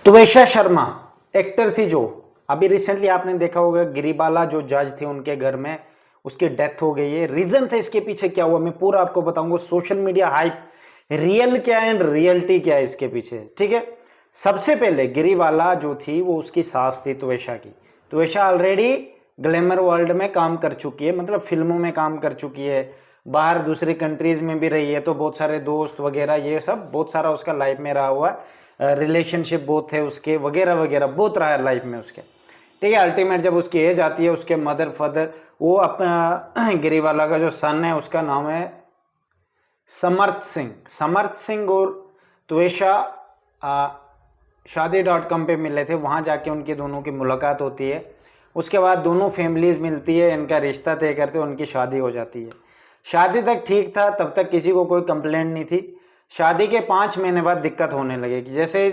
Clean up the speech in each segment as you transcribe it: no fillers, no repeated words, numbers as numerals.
त्वेषा Sharma actor थी जो अभी रिसेंटली आपने देखा होगा गिरिबाला जो जज थे उनके घर में उसकी डेथ हो गई है। रीजन था इसके पीछे क्या हुआ मैं पूरा आपको बताऊंगा। सोशल मीडिया हाइप रियल क्या है एंड रियलिटी क्या है इसके पीछे, ठीक है। सबसे पहले गिरिबाला जो थी वो उसकी सास थी त्वेषा की। त्वेषा ऑलरेडी ग्लैमर वर्ल्ड में काम कर चुकी है, मतलब फिल्मों में काम कर चुकी है, बाहर दूसरी कंट्रीज में भी रही है, तो बहुत सारे दोस्त वगैरह ये सब बहुत सारा उसका लाइफ में रहा हुआ है। रिलेशनशिप बहुत थे उसके वगैरह वगैरह बहुत रहा है लाइफ में उसके, ठीक है। अल्टीमेट जब उसकी एज आती है उसके मदर फादर वो अपना गिरीवाला का जो सन है उसका नाम है समर्थ सिंह। समर्थ सिंह और त्वेषा शादी.com पे मिले थे, वहाँ जाके उनकी दोनों की मुलाकात होती है। उसके बाद दोनों फैमिलीज मिलती है, इनका रिश्ता तय करते हैं, उनकी शादी हो जाती है। शादी तक ठीक था, तब तक किसी को कोई कंप्लेंट नहीं थी। शादी के 5 महीने बाद दिक्कत होने लगी कि जैसे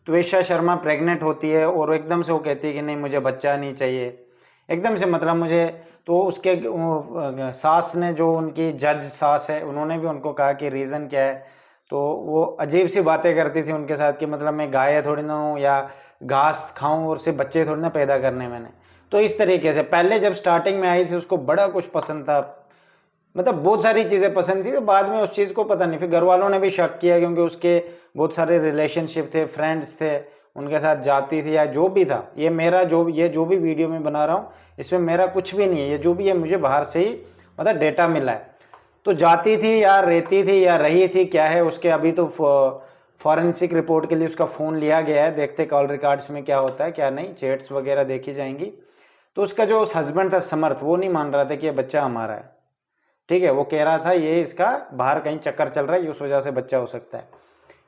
त्वेषा शर्मा प्रेग्नेंट होती है और एकदम से वो कहती है कि नहीं मुझे बच्चा नहीं चाहिए, एकदम से मतलब मुझे, तो उसके सास ने जो उनकी जज सास है उन्होंने भी उनको कहा कि रीज़न क्या है, तो वो अजीब सी बातें करती थी उनके साथ कि मतलब मैं गाय थोड़ी ना हूँ या घास खाऊं और सिर्फ बच्चे थोड़ी ना पैदा करने मैंने। तो इस तरीके से पहले जब स्टार्टिंग में आई थी उसको बड़ा कुछ पसंद था, मतलब बहुत सारी चीज़ें पसंद थी, तो बाद में उस चीज़ को पता नहीं, फिर घर वालों ने भी शक किया क्योंकि उसके बहुत सारे रिलेशनशिप थे, फ्रेंड्स थे, उनके साथ जाती थी या जो भी था। ये जो भी वीडियो में बना रहा हूँ इसमें मेरा कुछ भी नहीं है, ये जो भी है मुझे बाहर से ही मतलब डेटा मिला है। तो जाती थी या रहती थी या रही थी क्या है उसके, अभी तो फॉरेंसिक रिपोर्ट के लिए उसका फ़ोन लिया गया है, देखते कॉल रिकॉर्ड्स में क्या होता है क्या नहीं, चैट्स वगैरह देखी जाएंगी। तो उसका जो हस्बैंड था समर्थ वो नहीं मान रहा था कि ये बच्चा हमारा है, ठीक है। वो कह रहा था ये इसका बाहर कहीं चक्कर चल रहा है, उस वजह से बच्चा हो सकता है,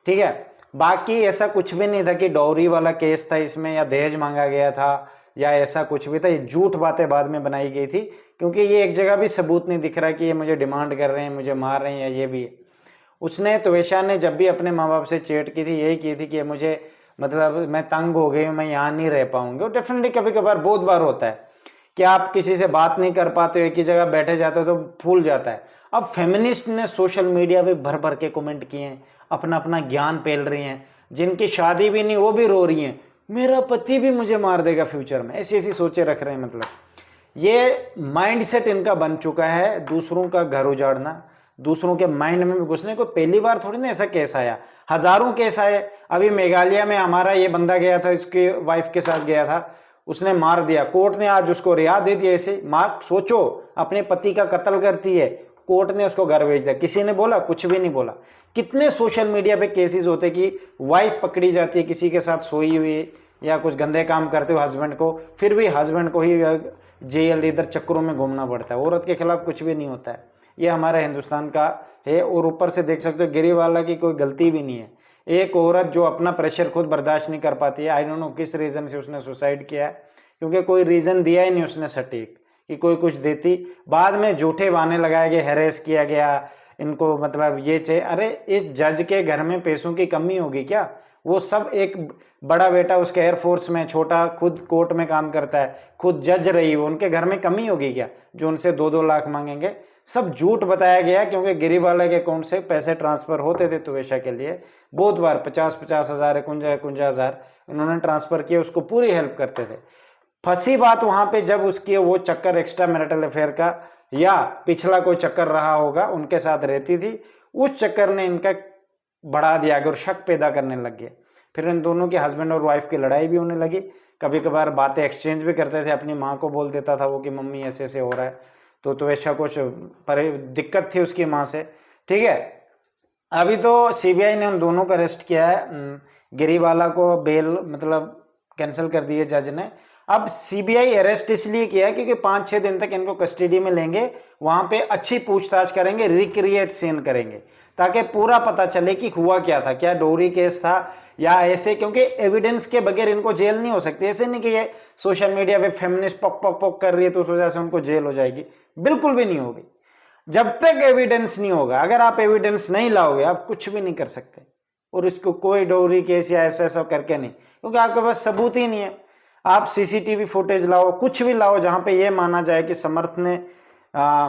ठीक है। बाकी ऐसा कुछ भी नहीं था कि डॉरी वाला केस था इसमें या दहेज मांगा गया था या ऐसा कुछ भी था। ये झूठ बातें बाद में बनाई गई थी क्योंकि ये एक जगह भी सबूत नहीं दिख रहा कि ये मुझे डिमांड कर रहे हैं, मुझे मार रहे हैं या ये भी है। उसने त्वेषा ने जब भी अपने माँ बाप से चैट की थी यही की थी कि मुझे मतलब मैं तंग हो गई हूँ, मैं यहाँ नहीं रह पाऊंगी। और डेफिनेटली कभी कभार बहुत बार होता है कि आप किसी से बात नहीं कर पाते हो, एक ही जगह बैठे जाते हो तो फूल जाता है। अब फेमिनिस्ट ने सोशल मीडिया पे भर भर के कमेंट किए हैं, अपना अपना ज्ञान पेल रही हैं, जिनकी शादी भी नहीं वो भी रो रही हैं मेरा पति भी मुझे मार देगा फ्यूचर में, ऐसी ऐसी सोचे रख रहे हैं। मतलब ये माइंडसेट इनका बन चुका है, दूसरों का घर उजाड़ना, दूसरों के माइंड में घुसने को। पहली बार थोड़ी ना ऐसा केस आया, हजारों केस आए। अभी मेघालय में हमारा ये बंदा गया था, इसकी वाइफ के साथ गया था, उसने मार दिया, कोर्ट ने आज उसको रिहा दे दिया। ऐसे मार, सोचो अपने पति का कत्ल करती है, कोर्ट ने उसको घर भेज दिया, किसी ने बोला? कुछ भी नहीं बोला। कितने सोशल मीडिया पे केसेस होते कि वाइफ पकड़ी जाती है किसी के साथ सोई हुई या कुछ गंदे काम करते हुए हस्बैंड को, फिर भी हस्बैंड को ही जेल इधर चक्करों में घूमना पड़ता है, औरत के खिलाफ कुछ भी नहीं होता है। ये हमारे हिंदुस्तान का है। और ऊपर से देख सकते हो गिरीवाला की कोई गलती भी नहीं है। एक औरत जो अपना प्रेशर खुद बर्दाश्त नहीं कर पाती है, आई डोंट नो किस रीज़न से उसने सुसाइड किया है, क्योंकि कोई रीज़न दिया ही नहीं उसने सटीक कि कोई कुछ देती। बाद में झूठे बहाने लगाए गए, हैरेस किया गया इनको, मतलब ये चाहिए। अरे इस जज के घर में पैसों की कमी होगी क्या? वो सब, एक बड़ा बेटा उसके एयरफोर्स में, छोटा खुद कोर्ट में काम करता है, खुद जज रही हो, उनके घर में कमी होगी क्या जो उनसे 2-2 लाख मांगेंगे? सब झूठ बताया गया क्योंकि गिरीवाला के अकाउंट से पैसे ट्रांसफर होते थे त्वेषा के लिए बहुत बार, 50-50 हज़ार, 51 हज़ार उन्होंने ट्रांसफर किए, उसको पूरी हेल्प करते थे। फंसी बात वहां पे जब उसकी वो चक्कर एक्स्ट्रा मैरिटल अफेयर का या पिछला कोई चक्कर रहा होगा उनके साथ रहती थी, उस चक्कर ने इनका बढ़ा दिया और शक पैदा करने लग गए। फिर इन दोनों के हस्बैंड और वाइफ की लड़ाई भी होने लगी, कभी कभार बातें एक्सचेंज भी करते थे। अपनी माँ को बोल देता था वो कि मम्मी ऐसे ऐसे हो रहा है, तो ऐसा कुछ पर दिक्कत थी उसकी माँ से, ठीक है। अभी तो सीबीआई ने उन दोनों को अरेस्ट किया है, गिरीवाला को बेल मतलब कैंसिल कर दी है जज ने। अब सीबीआई अरेस्ट इसलिए किया है क्योंकि 5-6 दिन तक इनको कस्टडी में लेंगे, वहां पे अच्छी पूछताछ करेंगे, रिक्रिएट सीन करेंगे, ताकि पूरा पता चले कि हुआ क्या था, क्या डोरी केस था या ऐसे, क्योंकि एविडेंस के बगैर इनको जेल नहीं हो सकती। ऐसे नहीं कि ये सोशल मीडिया पे फेमिनिस्ट पक पक पक कर रही है तो उस वजह से उनको जेल हो जाएगी, बिल्कुल भी नहीं होगी। जब तक एविडेंस नहीं होगा, अगर आप एविडेंस नहीं लाओगे आप कुछ भी नहीं कर सकते। और इसको कोई डोरी केस या ऐसा ऐसा करके नहीं, क्योंकि आपके पास सबूत ही नहीं है। आप सीसीटीवी फुटेज लाओ, कुछ भी लाओ जहां पे ये माना जाए कि समर्थ ने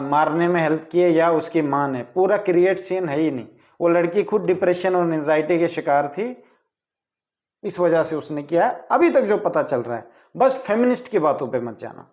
मारने में हेल्प की है या उसकी मां ने, पूरा क्रिएट सीन है ही नहीं। वो लड़की खुद डिप्रेशन और एंजाइटी के शिकार थी, इस वजह से उसने किया है, अभी तक जो पता चल रहा है। बस फेमिनिस्ट की बातों पे मत जाना।